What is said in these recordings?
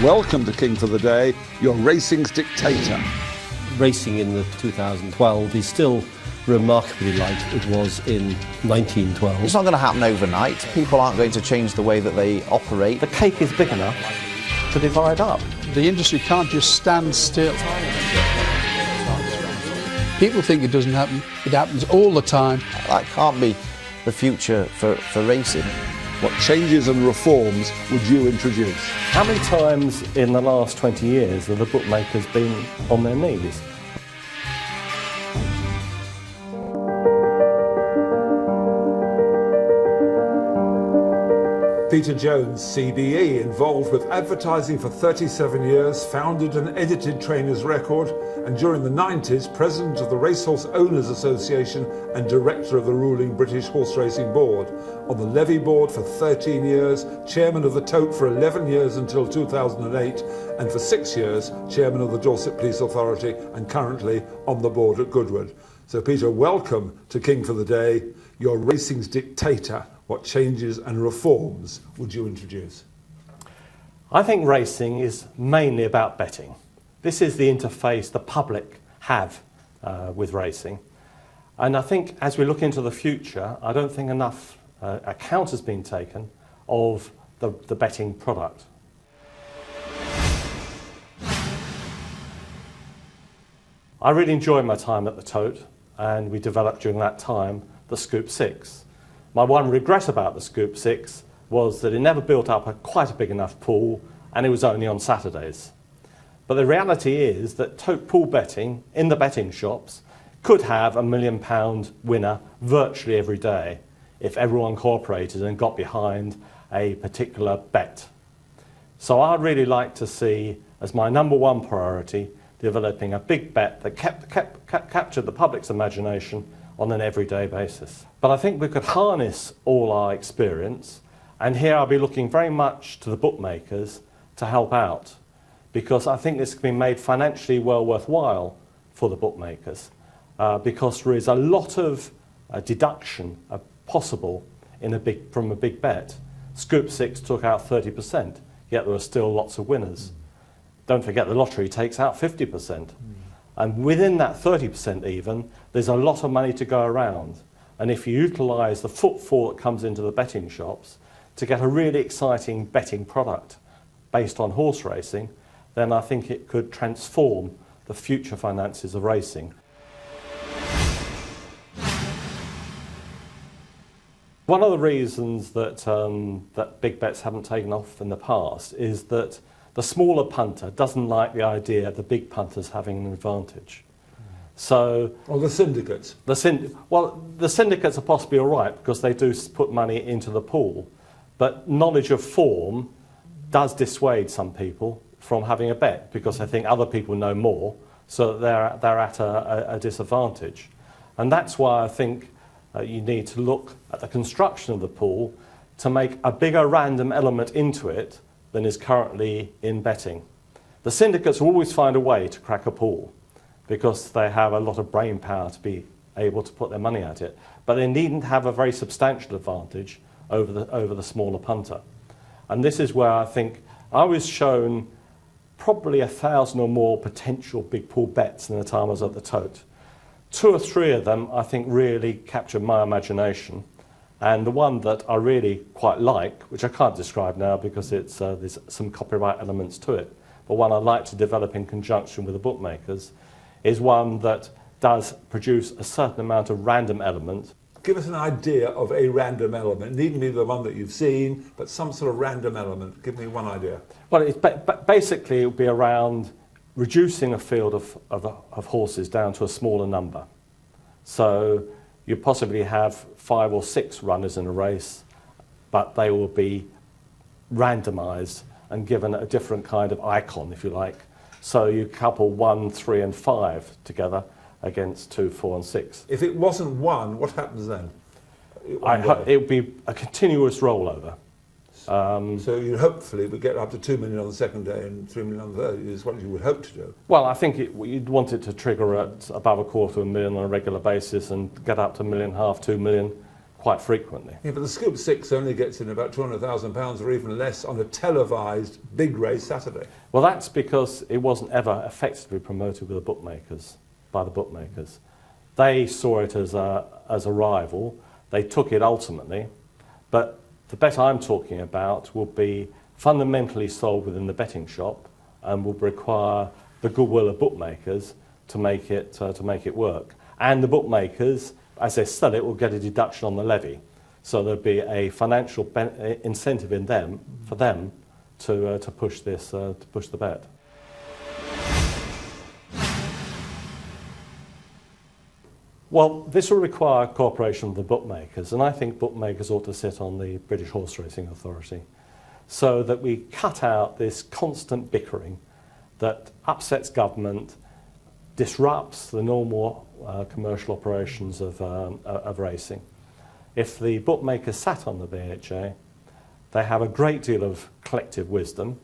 Welcome to King for the Day, your racing's dictator. Racing in the 2012 is still remarkably like it was in 1912. It's not going to happen overnight. People aren't going to change the way that they operate. The cake is big enough to divide up. The industry can't just stand still. People think it doesn't happen. It happens all the time. That can't be the future for racing. What changes and reforms would you introduce? How many times in the last 20 years have the bookmakers been on their knees? Peter Jones, CBE, involved with advertising for 37 years, founded and edited Trainers Record, and during the 90s, president of the Racehorse Owners Association and director of the ruling British Horse Racing Board. On the Levy Board for 13 years, chairman of the Tote for 11 years until 2008, and for 6 years, chairman of the Dorset Police Authority, and currently on the board at Goodwood. So Peter, welcome to King for the Day, your racing's dictator. What changes and reforms would you introduce? I think racing is mainly about betting. This is the interface the public have with racing. And I think as we look into the future, I don't think enough account has been taken of the betting product. I really enjoyed my time at the Tote, and we developed during that time the Scoop 6. My one regret about the Scoop 6 was that it never built up quite a big enough pool, and it was only on Saturdays. But the reality is that Tote pool betting in the betting shops could have £1 million winner virtually every day if everyone cooperated and got behind a particular bet. So I'd really like to see, as my number one priority, developing a big bet that captured the public's imagination on an everyday basis. But I think we could harness all our experience, and here I'll be looking very much to the bookmakers to help out, because I think this can be made financially well worthwhile for the bookmakers, because there is a lot of deduction possible from a big bet. Scoop 6 took out 30%, yet there are still lots of winners. Don't forget the lottery takes out 50%. And within that 30% even, there's a lot of money to go around. And if you utilise the footfall that comes into the betting shops to get a really exciting betting product based on horse racing, then I think it could transform the future finances of racing. One of the reasons that, that big bets haven't taken off in the past is that the smaller punter doesn't like the idea of the big punters having an advantage. So, Or the syndicates? The syndicates are possibly all right because they do put money into the pool, but knowledge of form does dissuade some people from having a bet because they think other people know more, so that they're at a disadvantage. And that's why I think you need to look at the construction of the pool to make a bigger random element into it than is currently in betting. The syndicates will always find a way to crack a pool because they have a lot of brain power to be able to put their money at it, but they needn't have a very substantial advantage over the smaller punter. And this is where I think I was shown probably 1,000 or more potential big pool bets in the time I was at the Tote. 2 or 3 of them I think really captured my imagination. And the one that I really quite like, which I can't describe now because there's some copyright elements to it, but one I like to develop in conjunction with the bookmakers, is one that does produce a certain amount of random element. Give us an idea of a random element. It needn't be the one that you've seen, but some sort of random element. Give me one idea. Well, basically it would be around reducing a field of horses down to a smaller number. So you possibly have 5 or 6 runners in a race, but they will be randomised and given a different kind of icon, if you like. So you couple 1, 3 and 5 together against 2, 4 and 6. If it wasn't 1, what happens then? It would be a continuous rollover. So you hopefully would get up to 2 million on the second day and 3 million on the third, is what you would hope to do. Well, I think you'd want it to trigger at above £250,000 on a regular basis and get up to £1.5 million, £2 million quite frequently. Yeah, but the Scoop 6 only gets in about £200,000 or even less on a televised big race Saturday. Well, that's because it wasn't ever effectively promoted with the bookmakers, by the bookmakers. They saw it as a rival. They took it ultimately, but the bet I'm talking about will be fundamentally sold within the betting shop and will require the goodwill of bookmakers to make it work. And the bookmakers, as they sell it, will get a deduction on the levy. So there'll be a financial incentive in them for them to push this, to push the bet. Well, this will require cooperation with the bookmakers, and I think bookmakers ought to sit on the British Horse Racing Authority so that we cut out this constant bickering that upsets government, disrupts the normal commercial operations of racing. If the bookmakers sat on the BHA, they have a great deal of collective wisdom.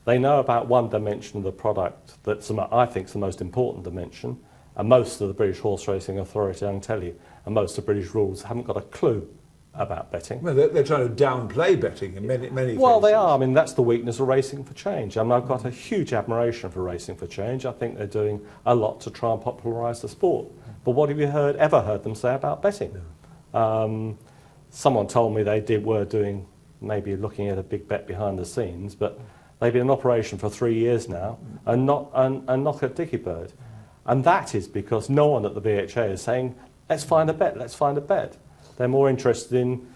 They know about one dimension of the product that I think is the most important dimension, and most of the British Horse Racing Authority, I can tell you, and most of the British rules haven't got a clue about betting. Well, they're trying to downplay betting in many cases. Well, they are. I mean, that's the weakness of Racing for Change. I mean, I've got a huge admiration for Racing for Change. I think they're doing a lot to try and popularise the sport. But what have you ever heard them say about betting? No. Someone told me they were doing, maybe looking at a big bet behind the scenes, but they've been in operation for 3 years now and not a dicky bird. And that is because no one at the BHA is saying, let's find a bet, let's find a bet. They're more interested in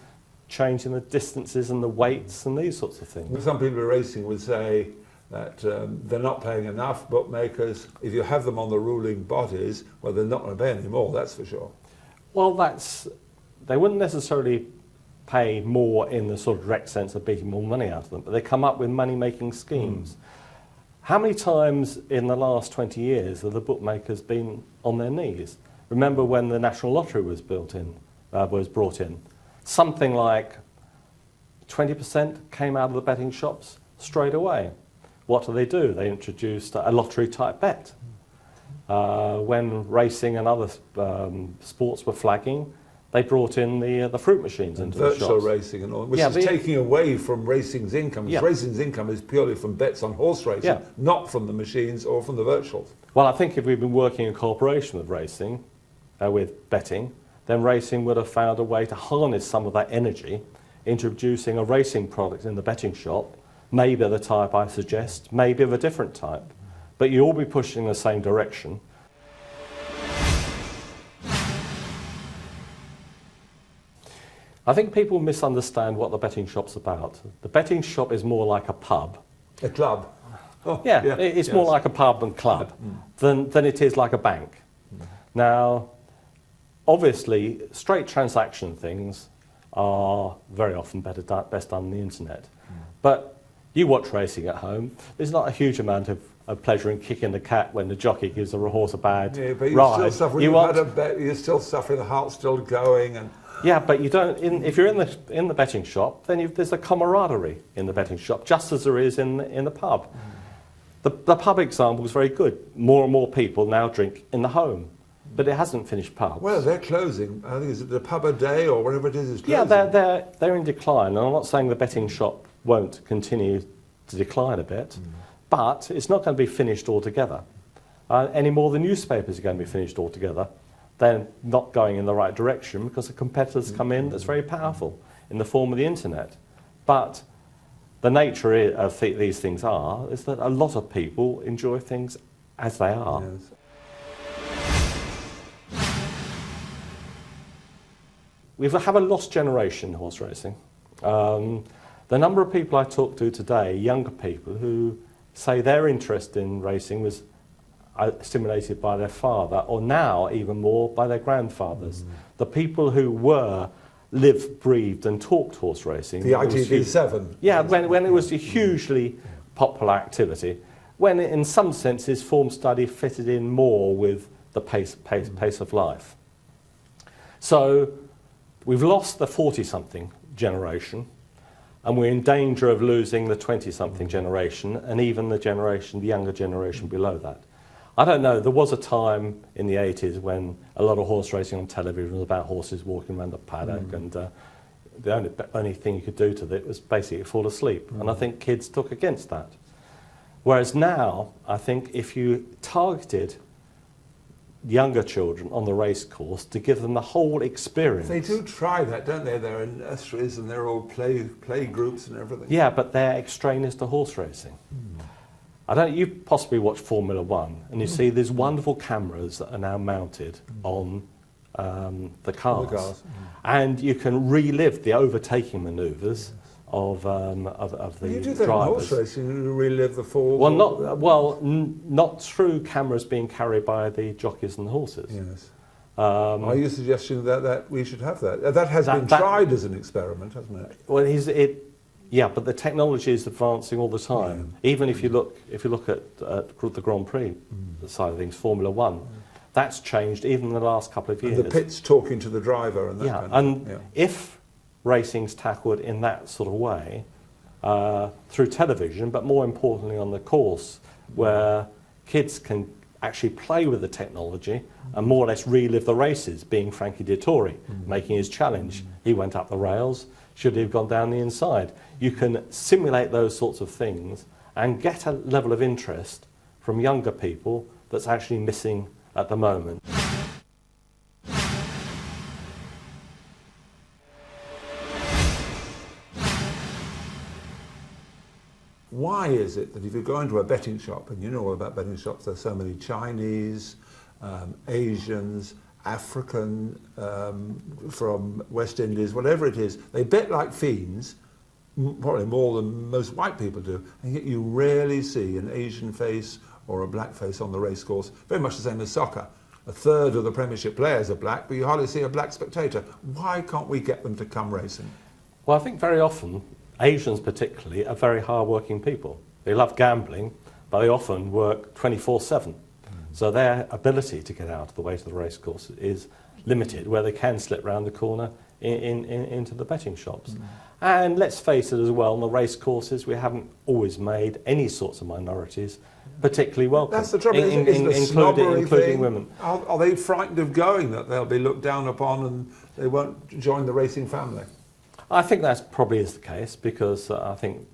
changing the distances and the weights and these sorts of things. Some people in racing would say that they're not paying enough, bookmakers. If you have them on the ruling bodies, well, they're not going to pay any more, that's for sure. Well, they wouldn't necessarily pay more in the sort of direct sense of beating more money out of them, but they come up with money-making schemes. How many times in the last 20 years have the bookmakers been on their knees? Remember when the National Lottery was brought in? Something like 20% came out of the betting shops straight away. What do? They introduced a lottery-type bet. When racing and other sports were flagging, they brought in the fruit machines into the shops. Virtual racing and all, which is taking away from racing's income. Yeah. Racing's income is purely from bets on horse racing, not from the machines or from the virtuals. Well, I think if we'd been working in cooperation with racing, with betting, then racing would have found a way to harness some of that energy, introducing a racing product in the betting shop, maybe of the type I suggest, maybe of a different type. But you'll all be pushing in the same direction. I think people misunderstand what the betting shop's about. The betting shop is more like a pub. A club? Oh, yeah, it's more like a pub and club than it is like a bank. Now, obviously, straight transaction things are very often best done on the internet. But you watch racing at home, there's not a huge amount of pleasure in kicking the cat when the jockey gives a horse a bad but ride. You're still suffering, the heart's still going. And yeah, but you don't. If you're in the betting shop, then there's a camaraderie in the betting shop, just as there is in the pub. The pub example is very good. More and more people now drink in the home, but it hasn't finished pubs. Well, they're closing. I think is it the pub a day or whatever it is closing. Yeah, they're in decline. And I'm not saying the betting shop won't continue to decline a bit, but it's not going to be finished altogether. Any more than newspapers are going to be finished altogether. They're not going in the right direction because the competitors come in that's very powerful in the form of the internet. But the nature of these things is that a lot of people enjoy things as they are. Yes. We have a lost generation in horse racing. The number of people I talk to today, younger people, who say their interest in racing was stimulated by their father, or now even more by their grandfathers. The people who lived, breathed and talked horse racing. The ITV7. Yeah, when it was a hugely popular activity, when in some senses form study fitted in more with the pace of life. So we've lost the 40-something generation, and we're in danger of losing the 20-something generation, and even the younger generation below that. I don't know. There was a time in the 80s when a lot of horse racing on television was about horses walking around the paddock, and the only thing you could do to it was basically fall asleep. And I think kids took against that. Whereas now, I think if you targeted younger children on the race course to give them the whole experience. They do try that, don't they? They're in nurseries and they're all play groups and everything. Yeah, but they're extraneous to horse racing. I don't. You possibly watch Formula One, and you see these wonderful cameras that are now mounted on the cars, and you can relive the overtaking manoeuvres of the You do that drivers. in horse racing, you relive the falls. Well, not through cameras being carried by the jockeys and the horses. Yes. Are you suggesting that we should have that? That has been tried as an experiment, hasn't it? Well, yeah, but the technology is advancing all the time. Yeah. Even if you look at the Grand Prix side of things, Formula One, that's changed even in the last couple of years. And the pit's talking to the driver and that kind of thing. And if racing's tackled in that sort of way, through television, but more importantly on the course, where kids can actually play with the technology and more or less relive the races, being Frankie Dettori, making his challenge. He went up the rails, should he have gone down the inside? You can simulate those sorts of things and get a level of interest from younger people that's actually missing at the moment. Why is it that if you go into a betting shop, and you know all about betting shops, there's so many Chinese, Asians, African, from West Indies, whatever it is, they bet like fiends, probably more than most white people do, and yet you rarely see an Asian face or a black face on the racecourse, very much the same as soccer. A third of the Premiership players are black, but you hardly see a black spectator. Why can't we get them to come racing? Well, I think very often, Asians particularly, are very hard-working people. They love gambling, but they often work 24/7. So their ability to get out of the way to the racecourse is limited, where they can slip round the corner into the betting shops. And let's face it as well, on the racecourses, we haven't always made any sorts of minorities particularly welcome. That's the trouble, including women. Are they frightened of going, that they'll be looked down upon and they won't join the racing family? I think that probably is the case, because I think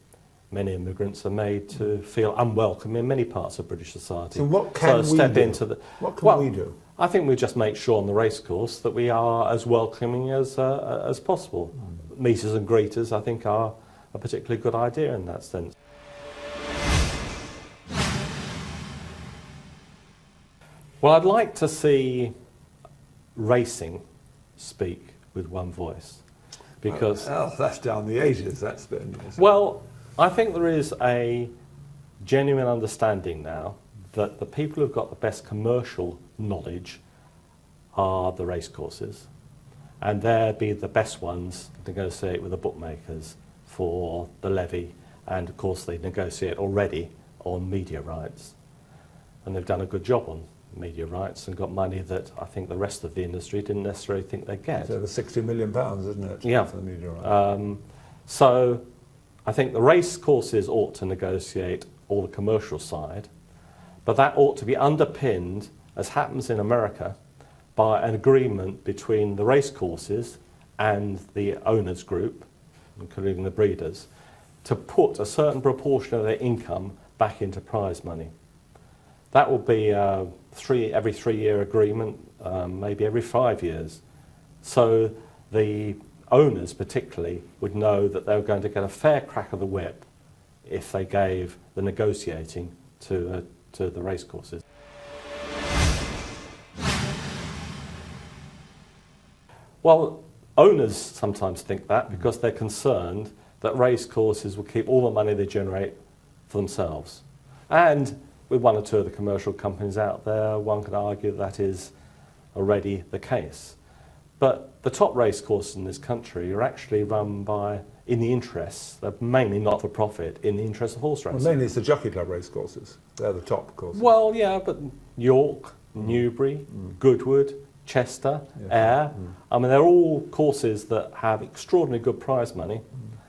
many immigrants are made to feel unwelcome in many parts of British society. So what can we do? What can we do? I think we just make sure on the racecourse that we are as welcoming as possible. Meeters and greeters, I think, are a particularly good idea in that sense. Well, I'd like to see racing speak with one voice, because... that's down the ages, that's been... Well, I think there is a genuine understanding now that the people who've got the best commercial knowledge are the racecourses, and they'll be the best ones to negotiate with the bookmakers for the levy, and of course they negotiate already on media rights, and they've done a good job on media rights and got money that I think the rest of the industry didn't necessarily think they'd get. It's over £60 million, isn't it? Yeah. For the media rights. So I think the race courses ought to negotiate all the commercial side, but that ought to be underpinned, as happens in America, by an agreement between the race courses and the owners group, including the breeders, to put a certain proportion of their income back into prize money. That will be every 3-year agreement, maybe every 5 years. So the owners particularly would know that they were going to get a fair crack of the whip if they gave the negotiating to the racecourses. Well, owners sometimes think that because they're concerned that racecourses will keep all the money they generate for themselves. And with one or two of the commercial companies out there, one could argue that is already the case. But the top racecourses in this country are actually run by, in the interests, they're mainly not for profit, in the interest of horse racing. Well, mainly it's the jockey club racecourses. They're the top courses. Well, yeah, but York, Newbury, Goodwood, Chester, Ayr, I mean, they're all courses that have extraordinarily good prize money.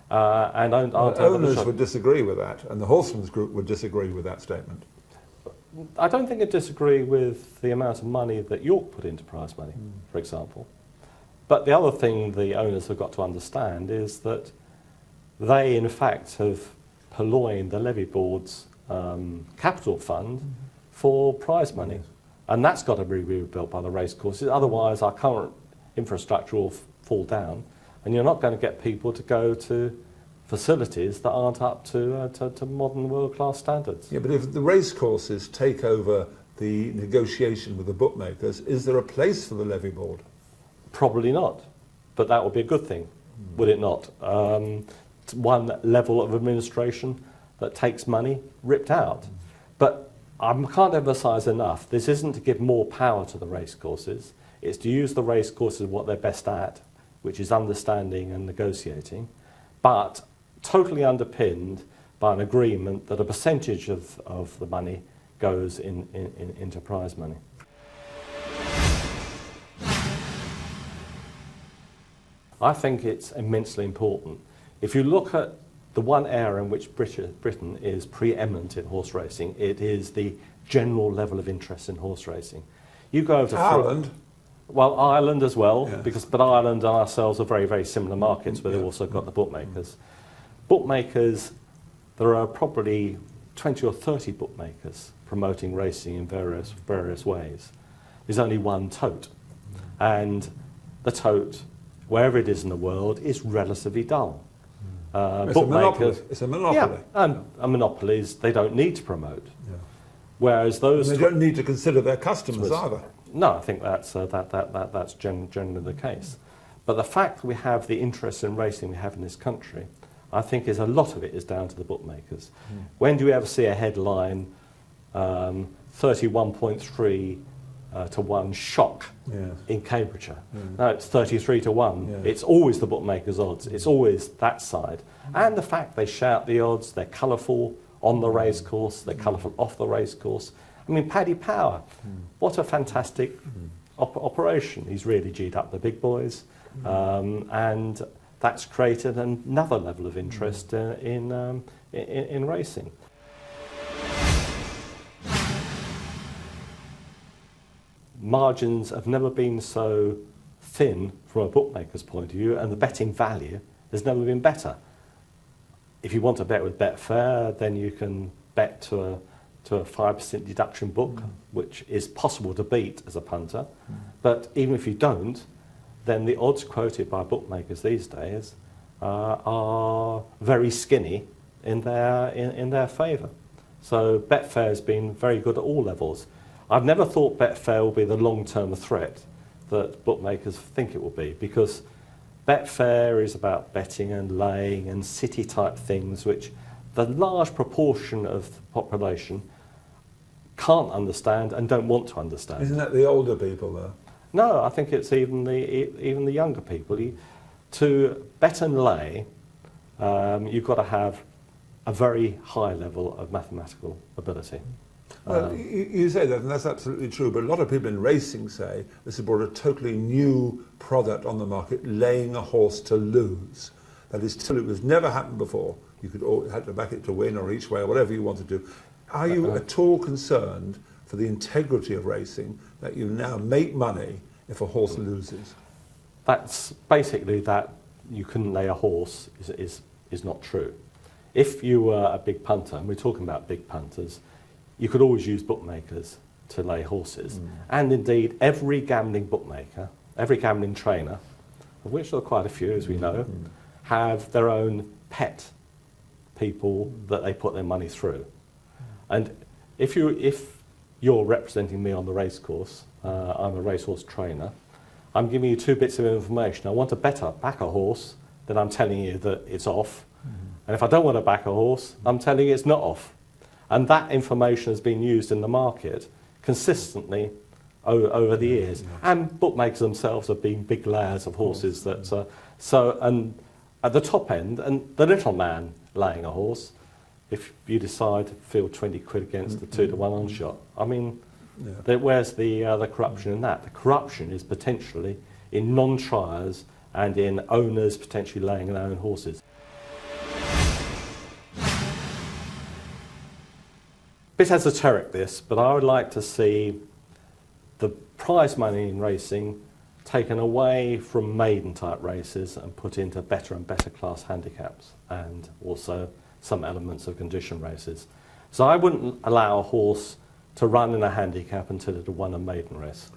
And owners would disagree with that, and the Horsemen's Group would disagree with that statement. I don't think I disagree with the amount of money that York put into prize money, for example. But the other thing the owners have got to understand is that they, in fact, have purloined the levy board's capital fund for prize money. And that's got to be rebuilt by the racecourses. Otherwise, our current infrastructure will fall down, and you're not going to get people to go to facilities that aren't up to modern world-class standards. Yeah, but if the racecourses take over the negotiation with the bookmakers, is there a place for the levy board? Probably not, but that would be a good thing, would it not? One level of administration that takes money ripped out. But I can't emphasise enough, this isn't to give more power to the racecourses, it's to use the racecourses what they're best at, which is understanding and negotiating, but totally underpinned by an agreement that a percentage of the money goes into prize money. I think it's immensely important. If you look at the one area in which Britain is preeminent in horse racing, it is the general level of interest in horse racing. You go over to Ireland? Well, Ireland as well, Yes. but Ireland and ourselves are very, very similar markets where they've also got the bookmakers. Bookmakers, there are probably 20 or 30 bookmakers promoting racing in various ways. There's only one tote, and the tote, wherever it is in the world, is relatively dull. It's a monopoly. It's a monopoly. Yeah, and monopolies, they don't need to promote. Yeah. Whereas those... And they don't need to consider their customers either. No, I think that's generally the case. But the fact that we have the interest in racing we have in this country, I think a lot of it is down to the bookmakers. When do you ever see a headline, 31.3 to 1 shock in Cambridgeshire? No, it's 33 to 1. Yeah. It's always the bookmakers' odds. It's always that side. And the fact they shout the odds, they're colourful on the racecourse, they're colourful off the racecourse. I mean, Paddy Power, what a fantastic operation. He's really G'd up the big boys, and that's created another level of interest in racing. Margins have never been so thin from a bookmaker's point of view, and the betting value has never been better. If you want to bet with BETFAIR, then you can bet to a 5% deduction book, which is possible to beat as a punter. But even if you don't, then the odds quoted by bookmakers these days are very skinny in their favour. So BETFAIR has been very good at all levels. I've never thought BETFAIR will be the long-term threat that bookmakers think it will be, because BETFAIR is about betting and laying and city-type things, which the large proportion of the population can't understand and don't want to understand. Isn't that the older people, though? No, I think it's even the younger people. To bet and lay, you've got to have a very high level of mathematical ability. Well, you say that, and that's absolutely true, but a lot of people in racing say this has brought a totally new product on the market, laying a horse to lose. That is, it was never happened before. You had to back it to win or each way or whatever you want to do. Are you at all concerned for the integrity of racing, that you now make money if a horse loses? That's basically that you couldn't lay a horse is not true. If you were a big punter, and we're talking about big punters, you could always use bookmakers to lay horses. And indeed, every gambling bookmaker, every gambling trainer, of which there are quite a few, as we know, have their own pet people that they put their money through. And if you're representing me on the racecourse, I'm a racehorse trainer, I'm giving you two bits of information. I want to back a horse, then I'm telling you that it's off. And if I don't want to back a horse, I'm telling you it's not off. And that information has been used in the market consistently over the years. And bookmakers themselves have been big layers of horses. And at the top end, and the little man laying a horse, if you decide to field 20 quid against the 2 to 1 on shot, I mean, where's the corruption in that? The corruption is potentially in non-triers and in owners potentially laying their own horses. bit esoteric this, but I would like to see the prize money in racing taken away from maiden type races and put into better and better class handicaps, and also some elements of condition races. So I wouldn't allow a horse to run in a handicap until it had won a maiden race.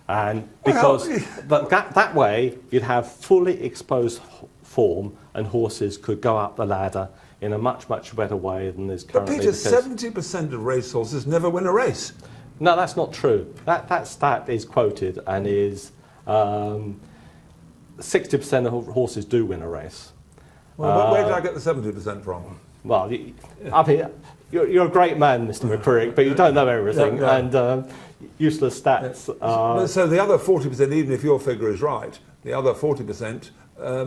And because that way you'd have fully exposed form and horses could go up the ladder in a much, much better way than is currently the case. But Peter, 70% of racehorses never win a race. No, that's not true. That stat is quoted and is 60% of horses do win a race. Well, where did I get the 70% from? Well, I mean, you're a great man, Mr. McCurrick, but you don't know everything, and useless stats. So the other 40%, even if your figure is right, the other 40%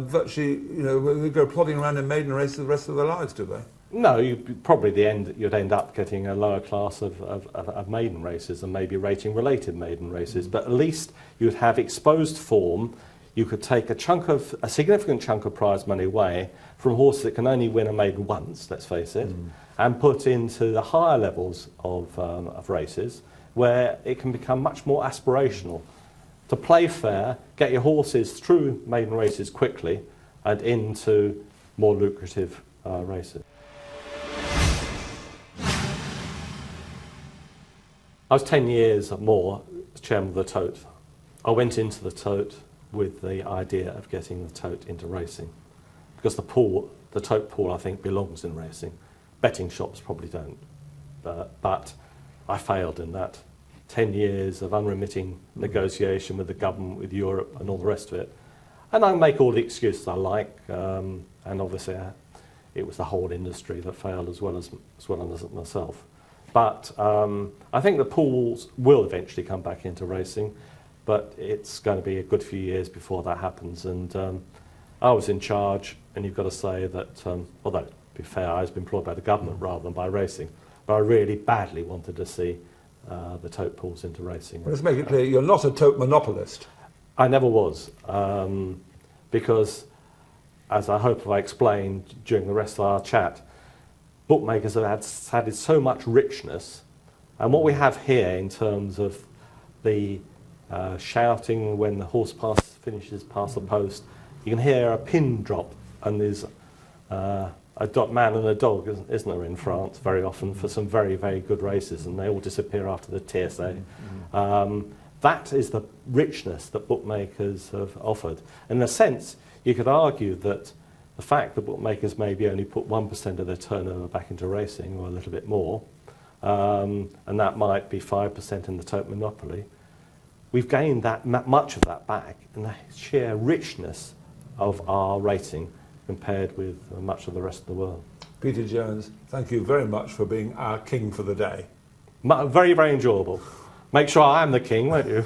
virtually, you know, they go plodding around in maiden races the rest of their lives, do they? No, you'd end up getting a lower class of maiden races and maybe rating related maiden races, but at least you'd have exposed form. You could take a significant chunk of prize money away from horses that can only win a maiden once, let's face it, and put into the higher levels of races where it can become much more aspirational. To play fair, get your horses through maiden races quickly and into more lucrative races. I was 10 years or more chairman of the Tote. I went into the Tote with the idea of getting the Tote into racing, because the Tote pool, I think, belongs in racing. Betting shops probably don't, but I failed in that. 10 years of unremitting negotiation with the government, with Europe and all the rest of it. And I make all the excuses I like, and obviously it was the whole industry that failed as well as myself. But I think the pools will eventually come back into racing, but it's going to be a good few years before that happens. And I was in charge, and you've got to say that, although to be fair, I was employed by the government rather than by racing, but I really badly wanted to see the Tote pools into racing. Let's make it clear, you're not a Tote monopolist. I never was, because, as I hope I explained during the rest of our chat, bookmakers have added so much richness, and what we have here in terms of the shouting when the horse finishes past the post, you can hear a pin drop, and there's a man and a dog, isn't there, in France very often for some very, very good races, and they all disappear after the TSA. That is the richness that bookmakers have offered. In a sense, you could argue that the fact that bookmakers maybe only put 1% of their turnover back into racing, or a little bit more, and that might be 5% in the Tote monopoly, we've gained that much of that back in the sheer richness of our racing compared with much of the rest of the world. Peter Jones, thank you very much for being our king for the day. Very, very enjoyable. Make sure I am the king, won't you?